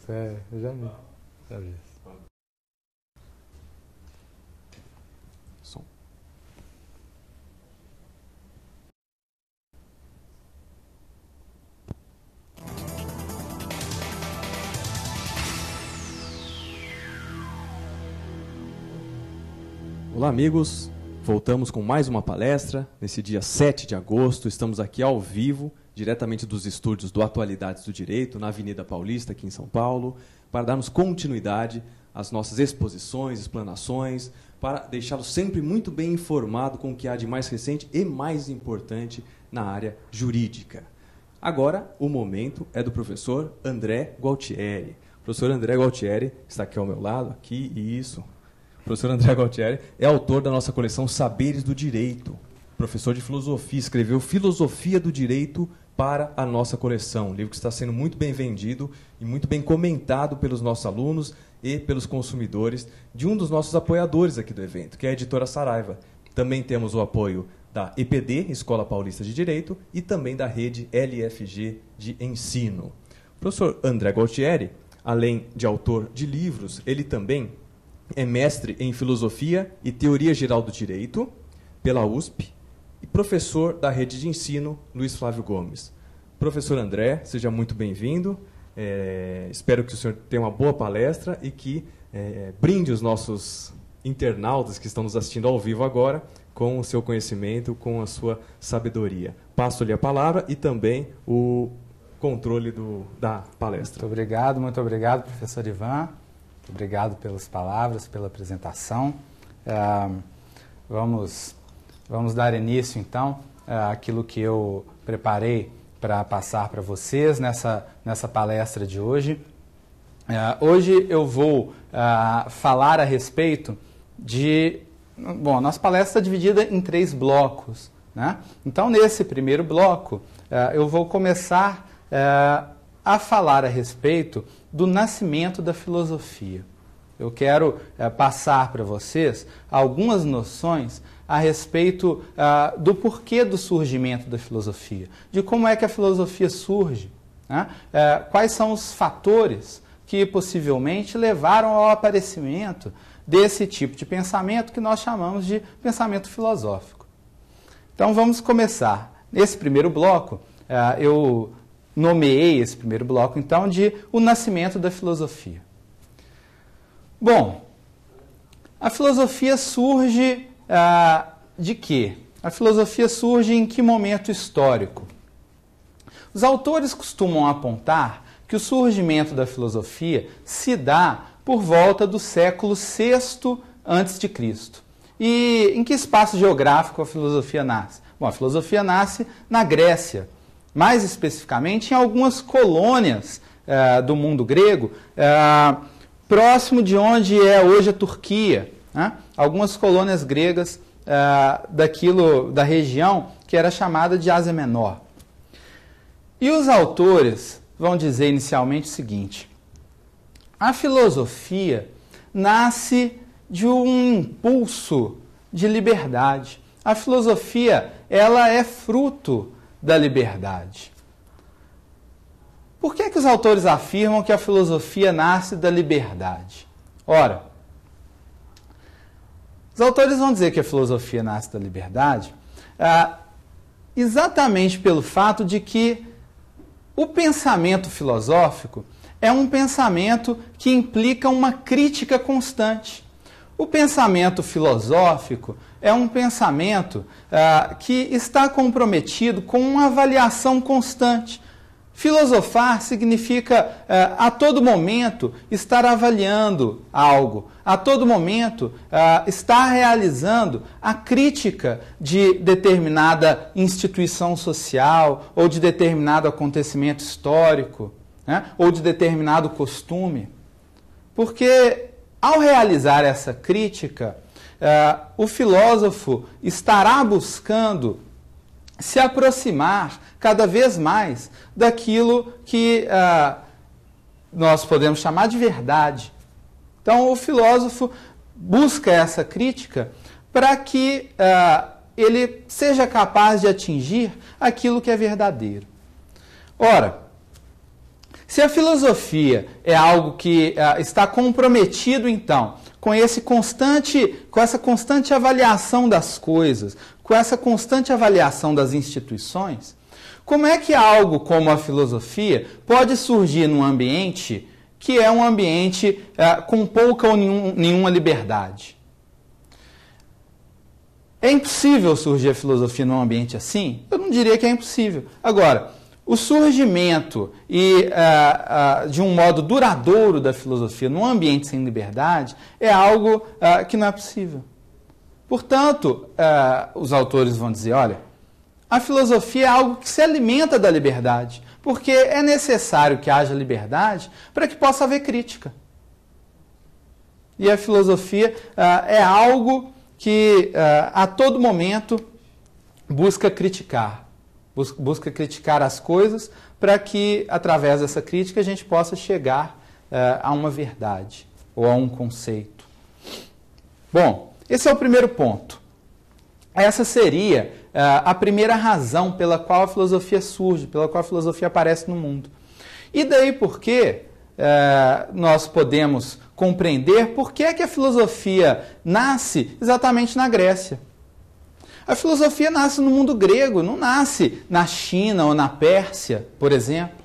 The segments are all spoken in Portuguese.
Eu já vi. Som. Olá, amigos. Voltamos com mais uma palestra. Nesse dia 7 de agosto, estamos aqui ao vivo, diretamente dos estúdios do Atualidades do Direito, na Avenida Paulista, aqui em São Paulo, para darmos continuidade às nossas exposições, explanações, para deixá-lo sempre muito bem informado com o que há de mais recente e mais importante na área jurídica. Agora, o momento é do professor André Gualtieri. O professor André Gualtieri está aqui ao meu lado, aqui, e isso. O professor André Gualtieri é autor da nossa coleção Saberes do Direito. Professor de filosofia, escreveu Filosofia do Direito para a nossa coleção. Um livro que está sendo muito bem vendido e muito bem comentado pelos nossos alunos e pelos consumidores de um dos nossos apoiadores aqui do evento, que é a editora Saraiva. Também temos o apoio da EPD, Escola Paulista de Direito, e também da rede LFG de ensino. O professor André Gualtieri, além de autor de livros, ele também é mestre em Filosofia e Teoria Geral do Direito pela USP e professor da rede de ensino Luiz Flávio Gomes. Professor André, seja muito bem-vindo. Espero que o senhor tenha uma boa palestra e que brinde os nossos internautas que estão nos assistindo ao vivo agora com o seu conhecimento, com a sua sabedoria. Passo-lhe a palavra e também o controle da palestra. Muito obrigado, professor Ivan. Obrigado pelas palavras, pela apresentação. Vamos dar início, então, àquilo que eu preparei para passar para vocês nessa palestra de hoje. Hoje eu vou falar a respeito de... Bom, a nossa palestra está dividida em 3 blocos, né? Então, nesse primeiro bloco, eu vou começar a falar a respeito do nascimento da filosofia. Eu quero passar para vocês algumas noções a respeito do porquê do surgimento da filosofia, de como é que a filosofia surge, né? Quais são os fatores que possivelmente levaram ao aparecimento desse tipo de pensamento que nós chamamos de pensamento filosófico. Então vamos começar. Nesse primeiro bloco, eu nomeei esse primeiro bloco, então, de o nascimento da filosofia. Bom, a filosofia surge de quê? A filosofia surge em que momento histórico? Os autores costumam apontar que o surgimento da filosofia se dá por volta do século VI a.C. E em que espaço geográfico a filosofia nasce? Bom, a filosofia nasce na Grécia, mais especificamente em algumas colônias do mundo grego, próximo de onde é hoje a Turquia, né? Algumas colônias gregas da região que era chamada de Ásia Menor. E os autores vão dizer inicialmente o seguinte: a filosofia nasce de um impulso de liberdade. A filosofia, ela é fruto da liberdade. Por que os autores afirmam que a filosofia nasce da liberdade? Ora, os autores vão dizer que a filosofia nasce da liberdade exatamente pelo fato de que o pensamento filosófico é um pensamento que implica uma crítica constante. O pensamento filosófico é um pensamento que está comprometido com uma avaliação constante. Filosofar significa, a todo momento, estar avaliando algo, a todo momento, estar realizando a crítica de determinada instituição social ou de determinado acontecimento histórico, né, ou de determinado costume. Porque, ao realizar essa crítica, o filósofo estará buscando se aproximar cada vez mais daquilo que nós podemos chamar de verdade. Então, o filósofo busca essa crítica para que ele seja capaz de atingir aquilo que é verdadeiro. Ora, Se a filosofia é algo que está comprometido, então, com essa constante avaliação das coisas, com essa constante avaliação das instituições, como é que algo como a filosofia pode surgir num ambiente que é um ambiente com pouca ou nenhuma liberdade? É impossível surgir a filosofia num ambiente assim? Eu não diria que é impossível. Agora, o surgimento de um modo duradouro da filosofia num ambiente sem liberdade é algo que não é possível. Portanto, os autores vão dizer, olha, a filosofia é algo que se alimenta da liberdade, porque é necessário que haja liberdade para que possa haver crítica. E a filosofia é algo que a todo momento busca criticar. Busca criticar as coisas para que, através dessa crítica, a gente possa chegar a uma verdade ou a um conceito. Bom, esse é o primeiro ponto. Essa seria a primeira razão pela qual a filosofia surge, pela qual a filosofia aparece no mundo. E daí por que nós podemos compreender por que é que a filosofia nasce exatamente na Grécia. A filosofia nasce no mundo grego, não nasce na China ou na Pérsia, por exemplo.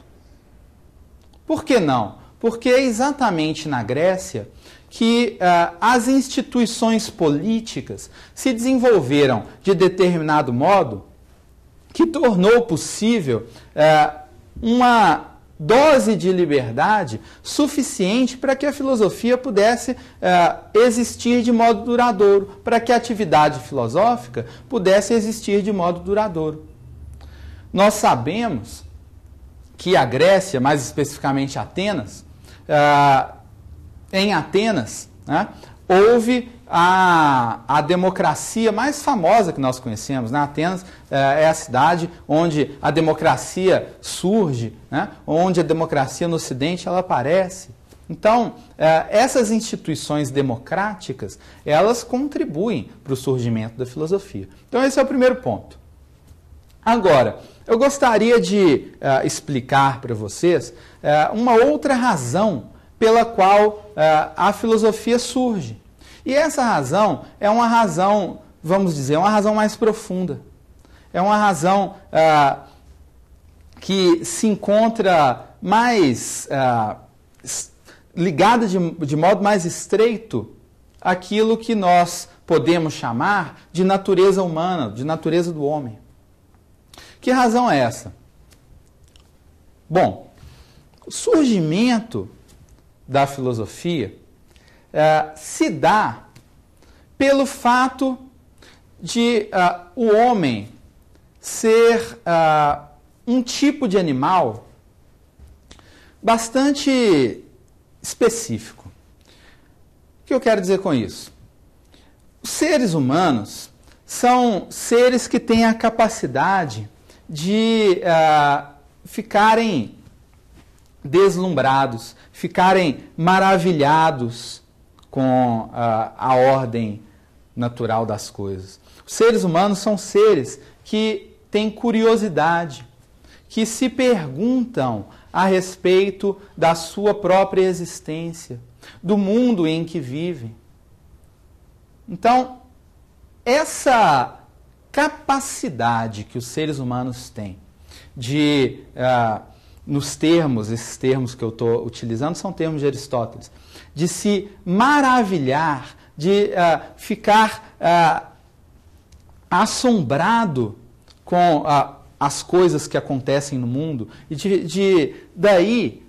Por que não? Porque é exatamente na Grécia que as instituições políticas se desenvolveram de determinado modo que tornou possível uma dose de liberdade suficiente para que a filosofia pudesse existir de modo duradouro, para que a atividade filosófica pudesse existir de modo duradouro. Nós sabemos que a Grécia, mais especificamente Atenas, em Atenas, né, houve a democracia mais famosa que nós conhecemos. Né? Atenas é a cidade onde a democracia surge, né? Onde a democracia no Ocidente ela aparece. Então, essas instituições democráticas, elas contribuem para o surgimento da filosofia. Então, esse é o primeiro ponto. Agora, eu gostaria de explicar para vocês uma outra razão pela qual a filosofia surge. E essa razão é uma razão, vamos dizer, uma razão mais profunda. É uma razão que se encontra mais ligada de modo mais estreito àquilo que nós podemos chamar de natureza humana, de natureza do homem. Que razão é essa? Bom, o surgimento da filosofia se dá pelo fato de o homem ser um tipo de animal bastante específico. O que eu quero dizer com isso? Os seres humanos são seres que têm a capacidade de ficarem deslumbrados, ficarem maravilhados com a ordem natural das coisas. Os seres humanos são seres que têm curiosidade, que se perguntam a respeito da sua própria existência, do mundo em que vivem. Então, essa capacidade que os seres humanos têm de, esses termos que eu estou utilizando são termos de Aristóteles, de se maravilhar, de ficar assombrado com as coisas que acontecem no mundo, e daí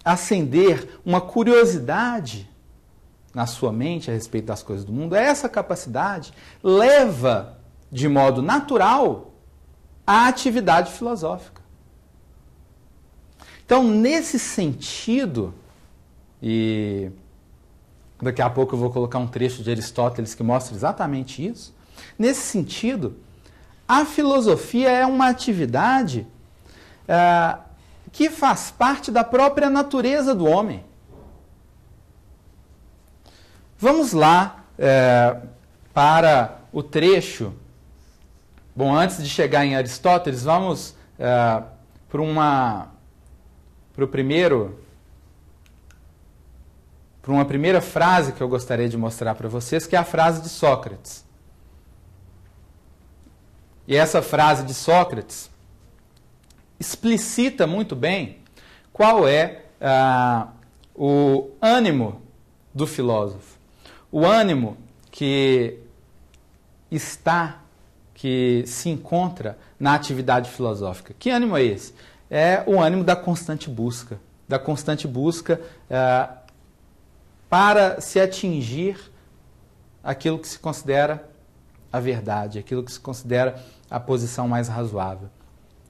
acender uma curiosidade na sua mente a respeito das coisas do mundo. Essa capacidade leva, de modo natural, à atividade filosófica. Então, nesse sentido, e daqui a pouco eu vou colocar um trecho de Aristóteles que mostra exatamente isso, nesse sentido, a filosofia é uma atividade que faz parte da própria natureza do homem. Vamos lá para o trecho. Bom, antes de chegar em Aristóteles, vamos para para uma primeira frase que eu gostaria de mostrar para vocês, que é a frase de Sócrates. E essa frase de Sócrates explicita muito bem qual é o ânimo do filósofo. O ânimo que se encontra na atividade filosófica. Que ânimo é esse? É o ânimo da constante busca para se atingir aquilo que se considera a verdade, aquilo que se considera a posição mais razoável.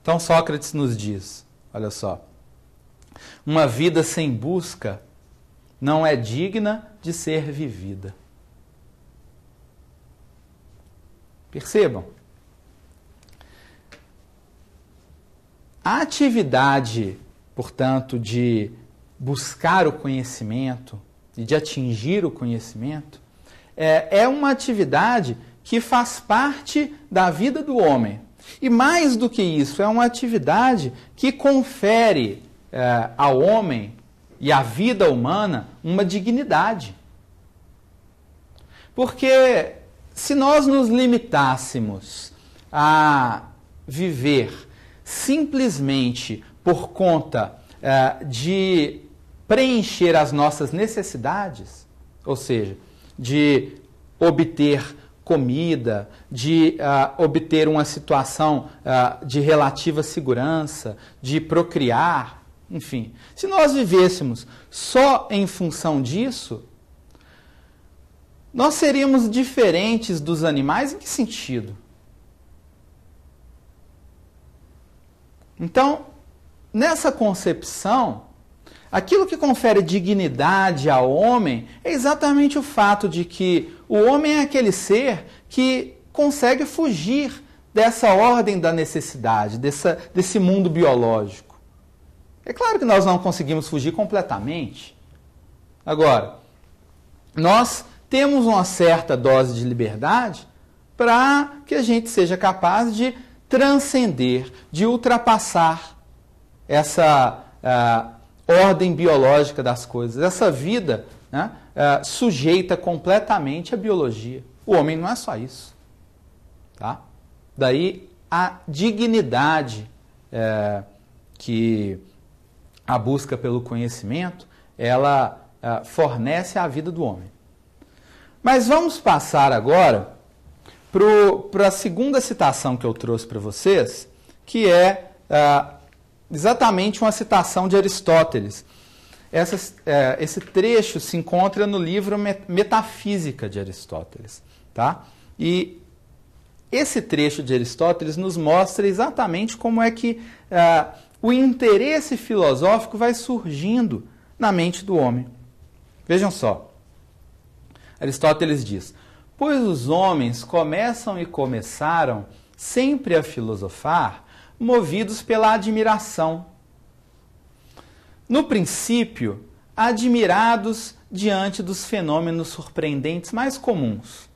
Então Sócrates nos diz, olha só, uma vida sem busca não é digna de ser vivida. Percebam? A atividade, portanto, de buscar o conhecimento e de atingir o conhecimento é uma atividade que faz parte da vida do homem. E mais do que isso, é uma atividade que confere ao homem e à vida humana uma dignidade. Porque se nós nos limitássemos a viver simplesmente por conta de preencher as nossas necessidades, ou seja, de obter comida, de obter uma situação de relativa segurança, de procriar, enfim. Se nós vivêssemos só em função disso, nós seríamos diferentes dos animais em que sentido? Então, nessa concepção, aquilo que confere dignidade ao homem é exatamente o fato de que o homem é aquele ser que consegue fugir dessa ordem da necessidade, desse mundo biológico. É claro que nós não conseguimos fugir completamente. Agora, nós temos uma certa dose de liberdade para que a gente seja capaz de transcender, de ultrapassar essa ordem biológica das coisas, essa vida, né, sujeita completamente à biologia. O homem não é só isso. Tá? Daí a dignidade que a busca pelo conhecimento, ela fornece à vida do homem. Mas vamos passar agora para a segunda citação que eu trouxe para vocês, que é exatamente uma citação de Aristóteles. Esse trecho se encontra no livro Metafísica de Aristóteles. Tá? E esse trecho de Aristóteles nos mostra exatamente como é que o interesse filosófico vai surgindo na mente do homem. Vejam só. Aristóteles diz: pois os homens começam e começaram sempre a filosofar, movidos pela admiração. No princípio, admirados diante dos fenômenos surpreendentes mais comuns.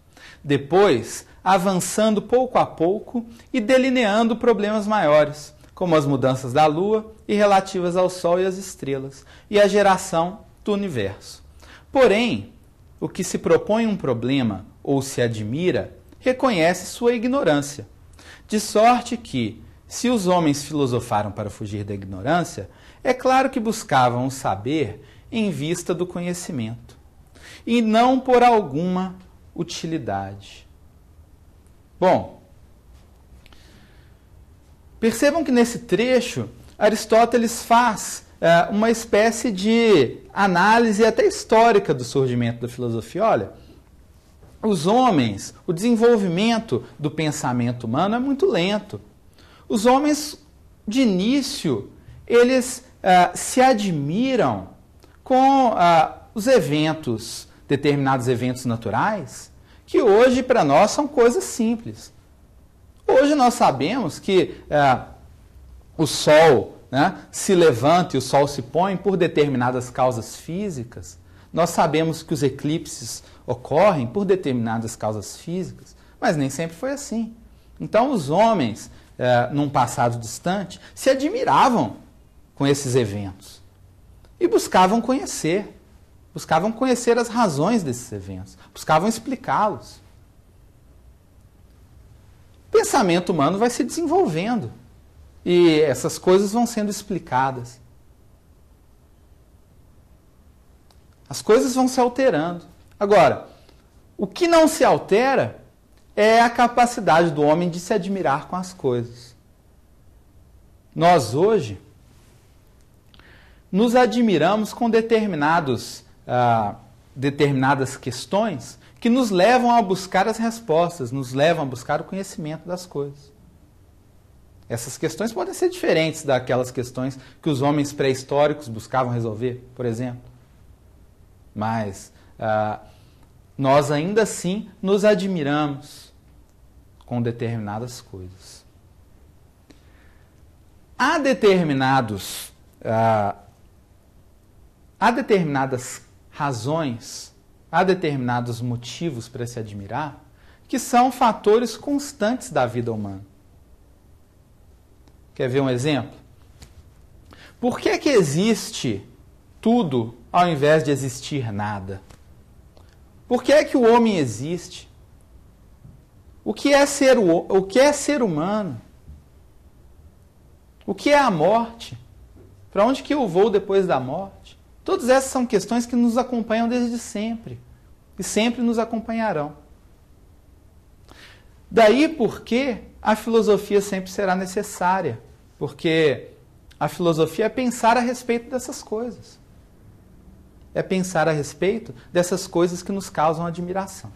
Depois, avançando pouco a pouco e delineando problemas maiores, como as mudanças da Lua e relativas ao Sol e às estrelas, e a geração do universo. Porém, o que se propõe um problema ou se admira, reconhece sua ignorância. De sorte que, se os homens filosofaram para fugir da ignorância, é claro que buscavam o saber em vista do conhecimento, e não por alguma utilidade. Bom, percebam que nesse trecho, Aristóteles faz uma espécie de análise até histórica do surgimento da filosofia. Olha, os homens, o desenvolvimento do pensamento humano é muito lento. Os homens, de início, eles se admiram com os eventos, determinados eventos naturais, que hoje para nós são coisas simples. Hoje nós sabemos que o Sol, né, se levanta e o Sol se põe por determinadas causas físicas. Nós sabemos que os eclipses ocorrem por determinadas causas físicas, mas nem sempre foi assim. Então os homens, num passado distante, se admiravam com esses eventos. E buscavam conhecer as razões desses eventos, buscavam explicá-los. O pensamento humano vai se desenvolvendo e essas coisas vão sendo explicadas. As coisas vão se alterando. Agora, o que não se altera é a capacidade do homem de se admirar com as coisas. Nós hoje nos admiramos com determinadas questões que nos levam a buscar as respostas, nos levam a buscar o conhecimento das coisas. Essas questões podem ser diferentes daquelas questões que os homens pré-históricos buscavam resolver, por exemplo. Mas nós ainda assim nos admiramos com determinadas coisas. Há determinadas razões, há determinados motivos para se admirar, que são fatores constantes da vida humana. Quer ver um exemplo? Por que existe tudo ao invés de existir nada? Por que o homem existe? O que é ser humano? O que é a morte? Para onde que eu vou depois da morte? Todas essas são questões que nos acompanham desde sempre e sempre nos acompanharão. Daí porque a filosofia sempre será necessária, porque a filosofia é pensar a respeito dessas coisas. É pensar a respeito dessas coisas que nos causam admiração.